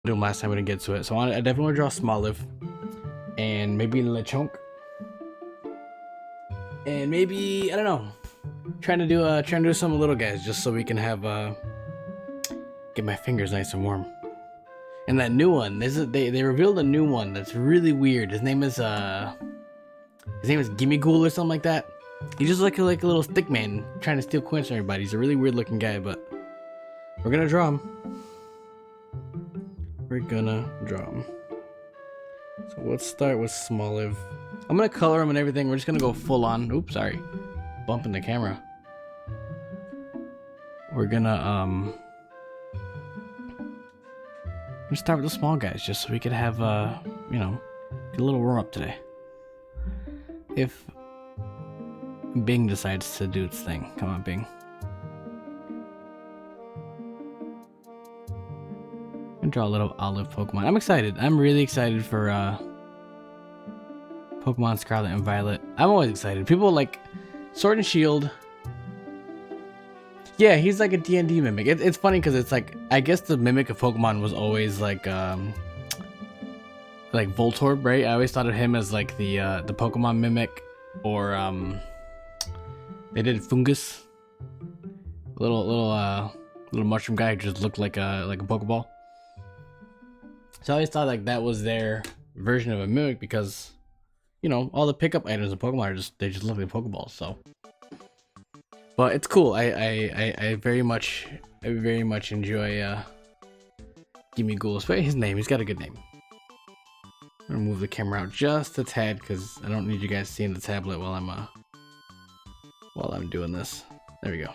do them last time we didn't get to it. So I definitely want to draw Smoliv, and maybe Lechonk, and maybe I don't know, trying to do some little guys just so we can have get my fingers nice and warm. And that new one, they revealed a new one that's really weird. His name is Gimme Ghoul or something like that. He's just like a little stick man trying to steal coins from everybody. He's a really weird looking guy, but we're gonna draw him. So let's start with Smoliv. I'm gonna color him and everything. We're just gonna go full on. Oops, sorry, bumping the camera. We're gonna let's start with the small guys just so we could have you know, get a little warm up today. If Bing decides to do its thing. Come on, Bing. I'm gonna draw a little olive Pokemon. I'm excited. I'm really excited for Pokemon Scarlet and Violet. I'm always excited. People like Sword and Shield. Yeah, he's like a D&D mimic. It's funny because it's like, I guess the mimic of Pokemon was always like Voltorb, right? I always thought of him as like the Pokemon mimic, or they did Fungus, little mushroom guy who just looked like a Pokeball. So I always thought like that was their version of a mimic because, you know, all the pickup items in Pokemon are they just look like Pokeballs. So, but it's cool. I very much enjoy Gimme Ghoul. But his name, he's got a good name. I'm gonna move the camera out just a tad because I don't need you guys seeing the tablet while I'm doing this. There we go.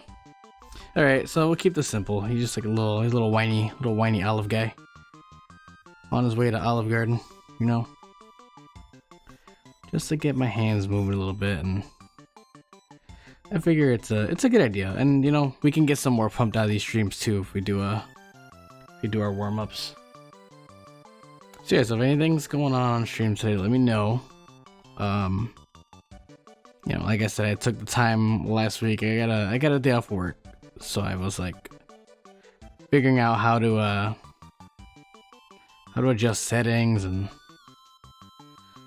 All right, so we'll keep this simple. He's just like he's a little whiny olive guy on his way to Olive Garden, you know, just to get my hands moving a little bit. And I figure it's a good idea, and you know, we can get some more pumped out of these streams too if we do our warm-ups. So yeah, so if anything's going on stream today, let me know. You know, like I said, I took the time last week. I got a day off work, so I was like figuring out how to adjust settings and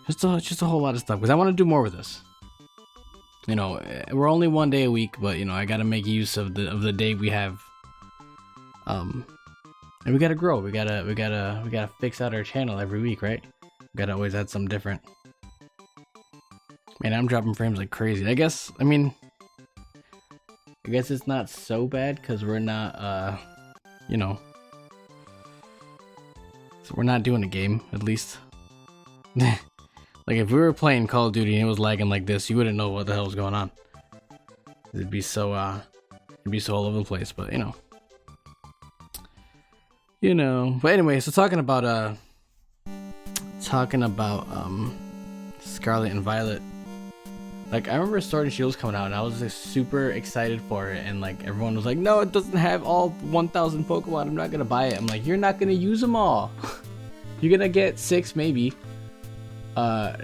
just a whole lot of stuff because I want to do more with this. You know, we're only one day a week, but you know, I got to make use of the day we have. And we gotta grow. We gotta fix out our channel every week, right? We gotta always add something different. Man, I'm dropping frames like crazy. I guess it's not so bad because we're not, you know, so we're not doing a game, at least. Like if we were playing Call of Duty and it was lagging like this, you wouldn't know what the hell was going on. It'd be so all over the place, but you know. But anyway, so talking about Scarlet and Violet. Like I remember Sword and Shield coming out and I was just super excited for it, and like everyone was like, no, it doesn't have all 1,000 Pokemon, I'm not gonna buy it. I'm like, you're not gonna use them all. You're gonna get 6 maybe. A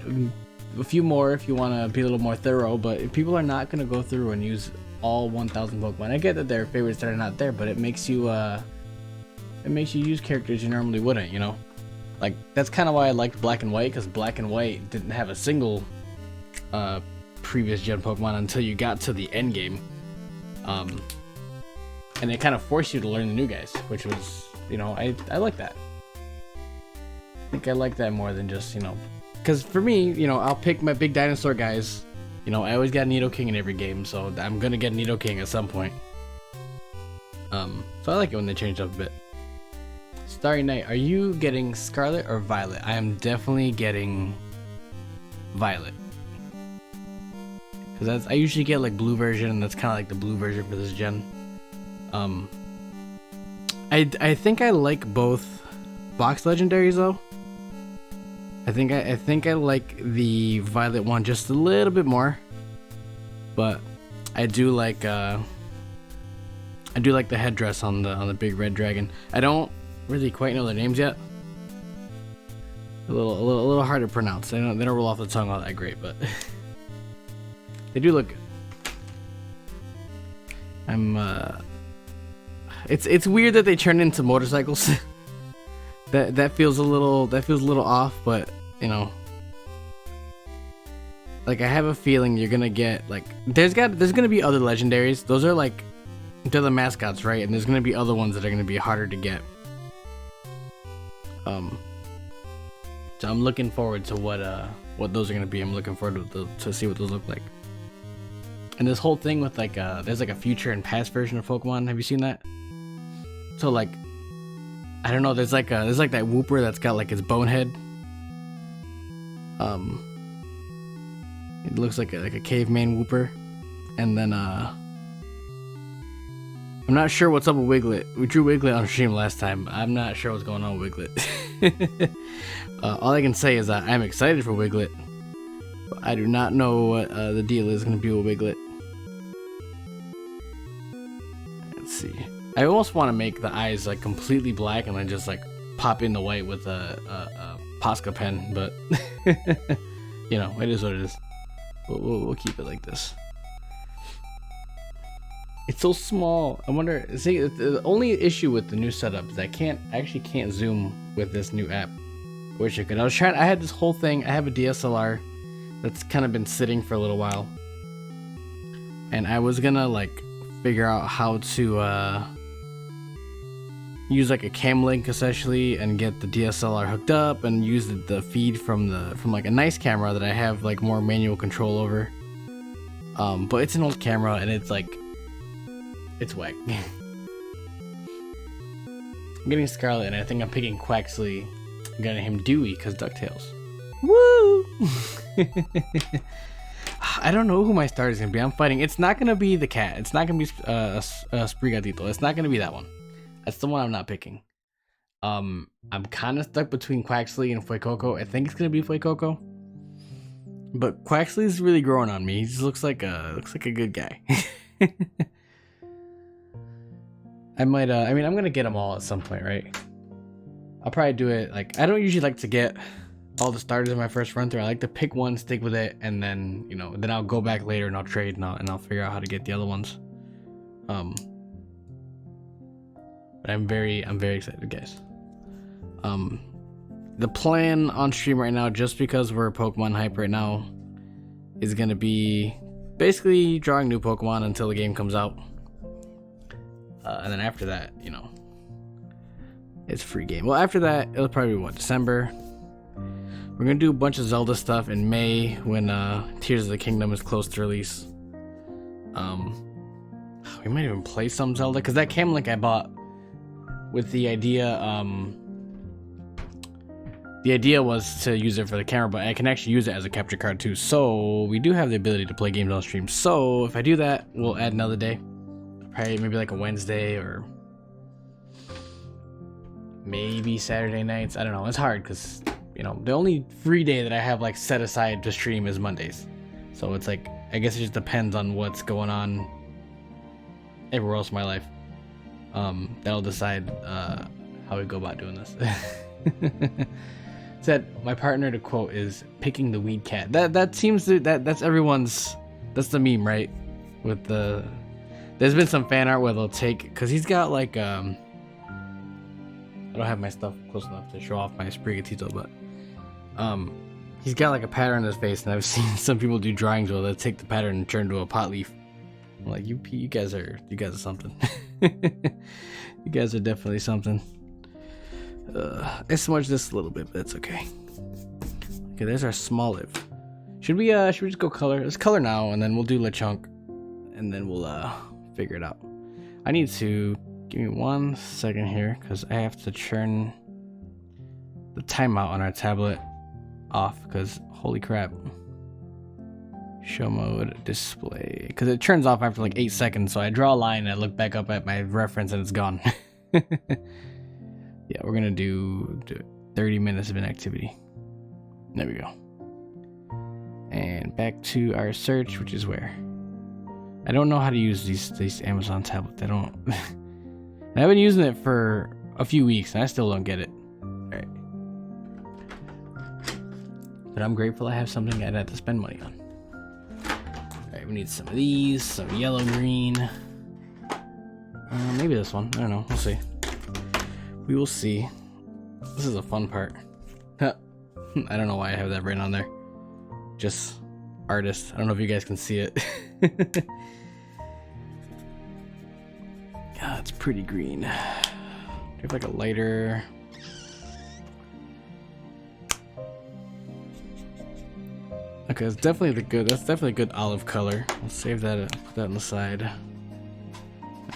few more if you want to be a little more thorough, but people are not gonna go through and use all 1,000 Pokemon. I get that there are favorites that are not there, but it makes you use characters you normally wouldn't, you know? Like, that's kind of why I liked Black and White, because Black and White didn't have a single previous gen Pokemon until you got to the end game. And it kind of forced you to learn the new guys, which was, you know, I like that. I think I like that more than just, you know, because for me, you know, I'll pick my big dinosaur guys. You know, I always got Nidoking in every game, so I'm gonna get Nidoking at some point. So I like it when they change up a bit. Starry Night, are you getting Scarlet or Violet? I am definitely getting Violet. Because I usually get like blue version, and that's kind of like the blue version for this gen. I think I like both box legendaries though. I think I like the Violet one just a little bit more, but I do like the headdress on the big red dragon. I don't really quite know their names yet. A little hard to pronounce. They don't roll off the tongue all that great, but they do look good. It's weird that they turn into motorcycles. that feels a little off, but you know, like I have a feeling you're gonna get like there's gonna be other legendaries. Those are like they're the mascots, right? And there's gonna be other ones that are gonna be harder to get. So I'm looking forward to what those are gonna be. I'm looking forward to see what those look like. And this whole thing with like there's like a future and past version of Pokemon. Have you seen that? So like I don't know. There's like that Wooper that's got like its bone head. It looks like a caveman Wooper, and then I'm not sure what's up with Wiglet. We drew Wiglet on stream last time. I'm not sure what's going on with Wiglet. All I can say is that I'm excited for Wiglet, but I do not know what the deal is going to be with Wiglet. Let's see. I almost want to make the eyes like completely black and then just like pop in the white with a Posca pen, but you know, it is what it is. We'll keep it like this. It's so small. I wonder. See, the only issue with the new setup is I actually can't zoom with this new app. Wish I could. I had this whole thing. I have a DSLR that's kind of been sitting for a little while, and I was gonna like figure out how to use like a cam link essentially and get the DSLR hooked up and use the feed from like a nice camera that I have like more manual control over. But it's an old camera and it's like it's whack. I'm getting Scarlet and I think I'm picking Quaxley. I'm getting him Dewey because DuckTales. Woo! I don't know who my starter is gonna be. I'm fighting. It's not gonna be the cat. It's not gonna be Sprigatito. It's not gonna be that one. That's the one I'm not picking. I'm kind of stuck between Quaxley and Fuecoco. I think it's gonna be Fuecoco, but Quaxley's really growing on me. He just looks like a good guy. I might. I mean, I'm gonna get them all at some point, right? I'll probably do it. Like, I don't usually like to get all the starters in my first run through. I like to pick one, stick with it, and then then I'll go back later and I'll trade and I'll figure out how to get the other ones. But I'm very excited, guys. The plan on stream right now, just because we're Pokemon hype right now, is gonna be basically drawing new Pokemon until the game comes out, and then after that, it's free game. Well, after that, it'll probably be December. We're gonna do a bunch of Zelda stuff in May when Tears of the Kingdom is close to release. We might even play some Zelda because that cam link I bought with the idea was to use it for the camera, but I can actually use it as a capture card too. So we do have the ability to play games on stream. So if I do that, we'll add another day, probably maybe like a Wednesday or maybe Saturday nights. I don't know. It's hard because the only free day that I have like set aside to stream is Mondays. So it's like, I guess it just depends on what's going on everywhere else in my life. That'll decide how we go about doing this. Said my partner, to quote, is picking the weed cat. That seems to that's everyone's. That's the meme, right? With there's been some fan art where they'll take, because he's got like I don't have my stuff close enough to show off my Sprigatito, but he's got like a pattern on his face, and I've seen some people do drawings where they'll take the pattern and turn it into a pot leaf. I'm like, you guys are something. You guys are definitely something. I smudged this a little bit, but it's okay. Okay, there's our Smoliv. Should we just go color? Let's color now, and then we'll do Lechonk, and then we'll figure it out. I need to give me 1 second here because I have to turn the timeout on our tablet off, because holy crap. Show mode display, because it turns off after like 8 seconds, so I draw a line and I look back up at my reference and it's gone. Yeah, we're gonna do 30 minutes of inactivity. There we go. And back to our search, which is where I don't know how to use these Amazon tablets. I don't. And I've been using it for a few weeks and I still don't get it. Alright. But I'm grateful I have something I have to spend money on. Alright, we need some of these, some yellow, green. Maybe this one. I don't know. We'll see. We will see. This is a fun part. I don't know why I have that written on there. Just artist. I don't know if you guys can see it. God, it's pretty green. Do you have like a lighter? Okay, that's definitely that's definitely a good olive color. We'll save that, put that on the side.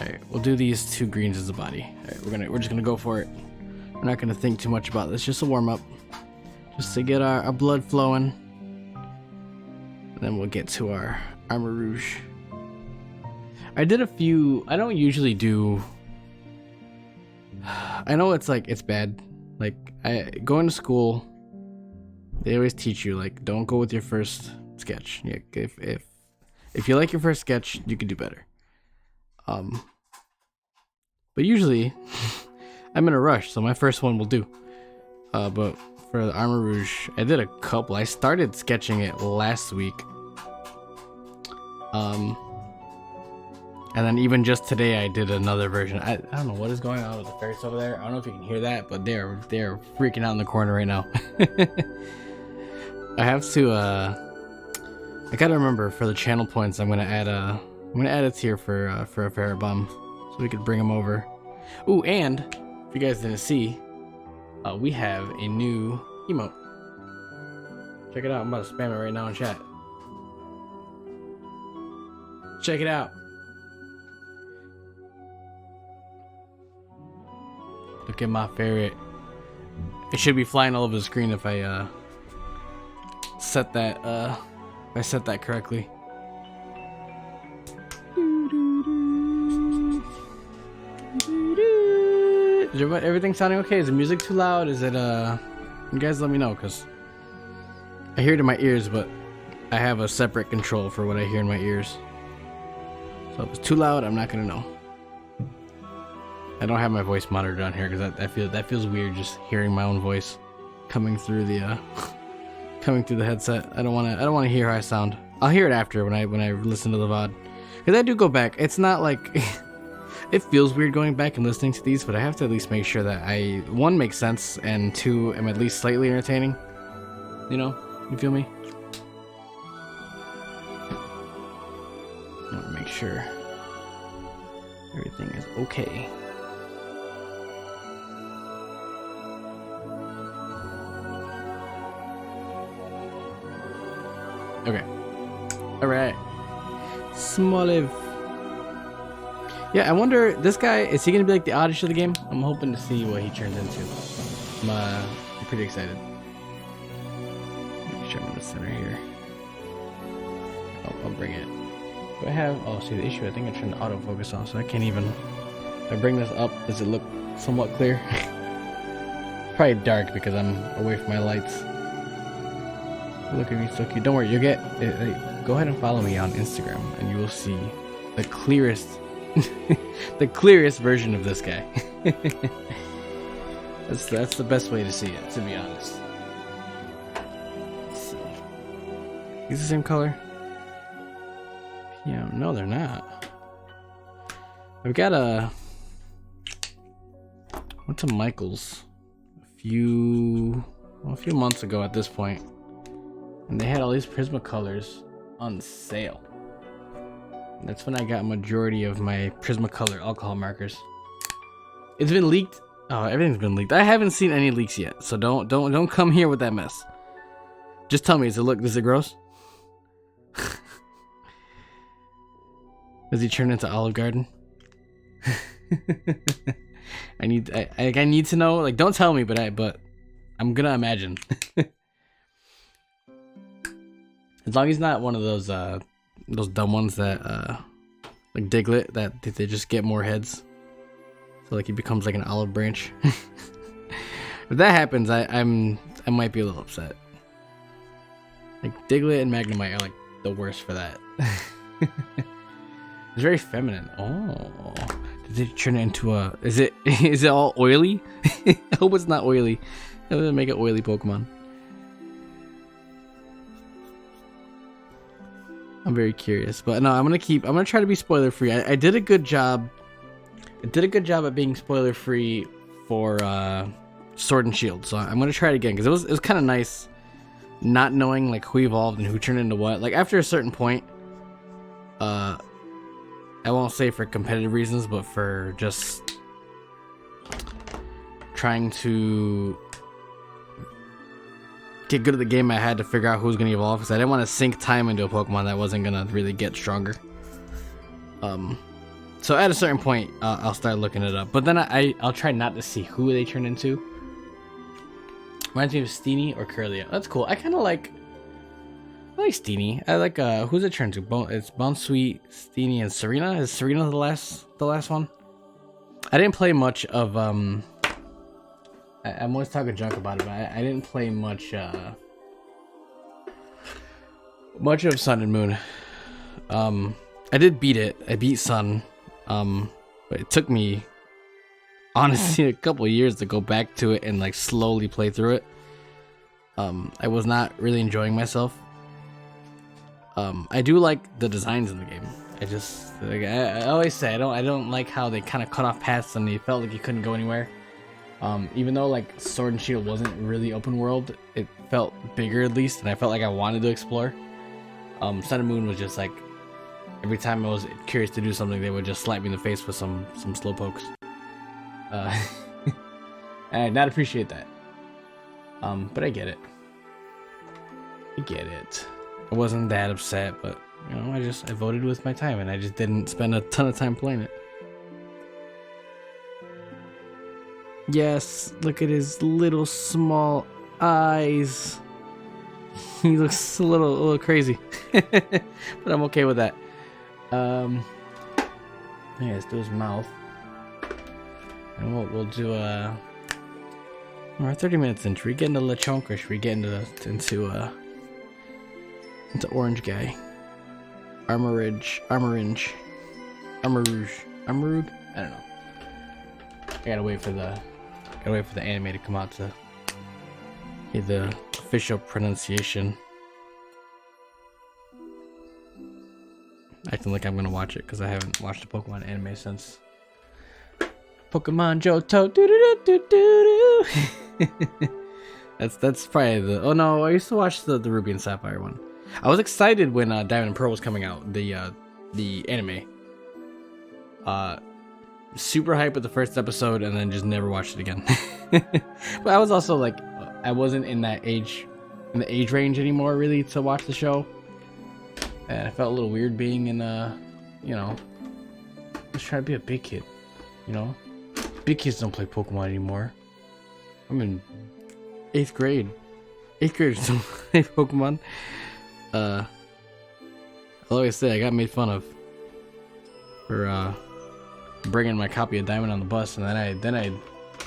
Alright, we'll do these 2 greens as a body. Alright, we're just gonna go for it. We're not gonna think too much about this, just a warm up. Just to get our blood flowing. And then we'll get to our Armor Rouge. I did a few, I don't usually do, I know it's like, it's bad. Like, going to school, they always teach you, like, don't go with your first sketch. Yeah, if you like your first sketch, you can do better. But usually, I'm in a rush, so my first one will do. But for the Armor Rouge, I did a couple. I started sketching it last week. And then even just today, I did another version. I don't know what is going on with the ferrets over there. I don't know if you can hear that, but they're freaking out in the corner right now. I have to. I gotta remember for the channel points. I'm gonna add a tier for a ferret bomb, so we could bring them over. Ooh, and if you guys didn't see, we have a new emote. Check it out. I'm about to spam it right now in chat. Check it out. Look at my ferret. It should be flying all over the screen if I set that correctly. Is everything sounding okay? Is the music too loud? Is it you guys let me know, because I hear it in my ears, but I have a separate control for what I hear in my ears. So if it's too loud, I'm not gonna know. I don't have my voice monitored on here because that feels weird, just hearing my own voice coming through the headset. I don't want to hear how I sound. I'll hear it after when I listen to the VOD, because I do go back. It's not like it feels weird going back and listening to these, but I have to at least make sure that one, makes sense, and 2, am at least slightly entertaining. You know, you feel me? I want to make sure everything is okay. Okay. Alright. Smoliv. Yeah, I wonder, this guy, is he gonna be like the oddish of the game? I'm hoping to see what he turns into. I'm pretty excited. Make sure I'm in the center here. I'll bring it. Do I have, oh, see the issue, I think I turned the autofocus on, so I can't even, if I bring this up, does it look somewhat clear? It's probably dark because I'm away from my lights. Look at me, so cute. Don't worry, you'll get. Go ahead and follow me on Instagram, and you will see the clearest, the clearest version of this guy. That's the best way to see it, to be honest. Let's see. Is the same color? Yeah, no, they're not. I've got went to Michael's a few months ago at this point. And they had all these Prismacolors on sale. And that's when I got a majority of my Prismacolor alcohol markers. It's been leaked. Oh, everything's been leaked. I haven't seen any leaks yet, so don't come here with that mess. Just tell me, is it gross? Does he turn into Olive Garden? I need to know. Like, don't tell me, but I'm gonna imagine. As long as he's not one of those dumb ones that like Diglett, that they just get more heads, so like he becomes like an olive branch. If that happens, I might be a little upset. Like Diglett and Magnemite are like the worst for that. It's very feminine. Oh, did they turn it into a? Is it all oily? I hope it's not oily. It would make it oily Pokemon. I'm very curious, but no, I'm gonna try to be spoiler free. I did a good job. I did a good job at being spoiler free for Sword and Shield. So I'm gonna try it again because it was kind of nice not knowing like who evolved and who turned into what. Like after a certain point, I won't say for competitive reasons, but for just trying to get good at the game, I had to figure out who's gonna evolve because I didn't want to sink time into a Pokemon that wasn't gonna really get stronger. So at a certain point, I'll start looking it up. But then I'll try not to see who they turn into. Reminds me of Steenie or Curlia. That's cool. I like Steenie. I like who's it turned to? It's Bounsweet, Steenie, and Serena. Is Serena the last one? I didn't play much of I'm always talking junk about it, but I didn't play much of Sun and Moon. I did beat it. I beat Sun. But it took me honestly a couple of years to go back to it and like slowly play through it. I was not really enjoying myself. I do like the designs in the game. I always say I don't like how they kind of cut off paths and you felt like you couldn't go anywhere. Even though like Sword and Shield wasn't really open world, it felt bigger at least, and I felt like I wanted to explore. Sun and Moon was just like every time I was curious to do something, they would just slap me in the face with some slow pokes. I did not appreciate that. But I get it. I wasn't that upset, but you know, I voted with my time and I just didn't spend a ton of time playing it. Yes, look at his little small eyes. He looks a little crazy. But I'm okay with that. Yeah, let's do his mouth. And we'll do we're 30 minutes in. Should we get into Lechonk or should we get into orange guy? Armorouge. I don't know. I gotta wait for the anime to come out to get the official pronunciation. Acting like I'm gonna watch it because I haven't watched a Pokemon anime since Pokemon Johto. That's probably the. Oh no, I used to watch the Ruby and Sapphire one. I was excited when Diamond and Pearl was coming out, the anime. Super hyped with the first episode and then just never watched it again. But I was also like, I wasn't in the age range anymore really to watch the show. And I felt a little weird being in you know, just trying to be a big kid, you know? Big kids don't play Pokemon anymore. I'm in 8th grade. 8th graders don't play Pokemon. I'll always say I got made fun of for bringing my copy of Diamond on the bus, and then I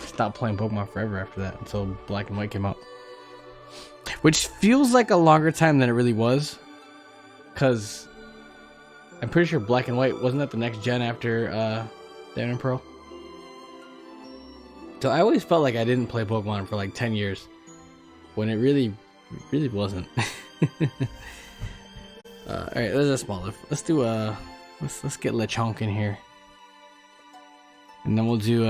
stopped playing Pokemon forever after that until Black and White came out, which feels like a longer time than it really was, because I'm pretty sure Black and White wasn't that the next gen after Diamond and Pearl. So I always felt like I didn't play Pokemon for like 10 years when it really wasn't. Alright, there's a Smoliv. Let's do let's get Lechonk in here. And then we'll do